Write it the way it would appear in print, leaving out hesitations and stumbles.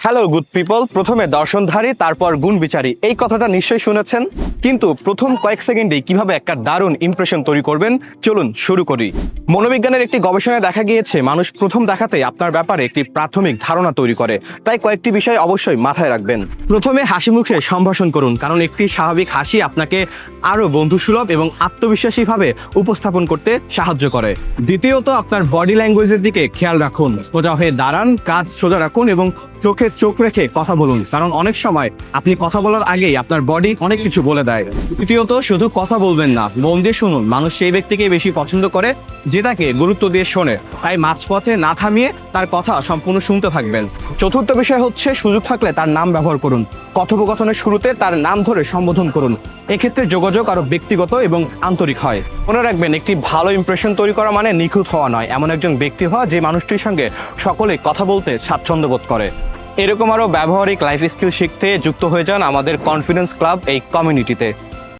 Hello good people, প্রথমে দর্শনধারী তারপর গুণ বিচারী, এই কথাটা নিশ্চয়ই শুনেছেন। কিন্তু প্রথম কয়েক সেকেন্ডেই কিভাবে একটা দারুণ ইমপ্রেশন তৈরি করবেন, চলুন শুরু করি। মনোবিজ্ঞানের একটি গবেষণায় দেখা গিয়েছে মানুষ প্রথম দেখাতেই আপনার ব্যাপারে একটি প্রাথমিক ধারণা তৈরি করে। তাই কয়েকটি বিষয় অবশ্যই মাথায় রাখবেন। প্রথমে হাসি মুখে সম্ভাষণ করুন, কারণ একটি স্বাভাবিক হাসি আপনাকে আরও বন্ধুসুলভ এবং আত্মবিশ্বাসীভাবে উপস্থাপন করতে সাহায্য করে। দ্বিতীয়ত, আপনার বডি ল্যাঙ্গুয়েজের দিকে খেয়াল রাখুন। সোজা হয়ে দাঁড়ান, কাঁধ সোজা রাখুন এবং চোখে চোখ রেখে কথা বলুন, কারণ অনেক সময় আপনি কথা বলার আগেই আপনার বডি অনেক কিছু বলে দেয়। তৃতীয়ত, শুধু কথা বলবেন না, মন দিয়ে শুনুন। মানুষ সেই ব্যক্তিকে বেশি পছন্দ করে যে তাকে গুরুত্ব দিয়ে শোনে। তাই মাঝপথে না থামিয়ে তার কথা সম্পূর্ণ শুনতে থাকবেন। চতুর্থ বিষয় হচ্ছে, সুযোগ থাকলে তার নাম ব্যবহার করুন। কথোপকথনের শুরুতে তার নাম ধরে সম্বোধন করুন। এক্ষেত্রে যোগাযোগ আরো ব্যক্তিগত এবং আন্তরিক হয়। মনে রাখবেন, একটি ভালো ইমপ্রেশন তৈরি করা মানে নিখুঁত হওয়া নয়, এমন একজন ব্যক্তি হওয়া যে মানুষটির সঙ্গে সকলে কথা বলতে স্বাচ্ছন্দ্য বোধ করে। এরকম আরও ব্যবহারিক লাইফ স্কিল শিখতে যুক্ত হয়ে যান আমাদের কনফিডেন্স ক্লাব এই কমিউনিটিতে।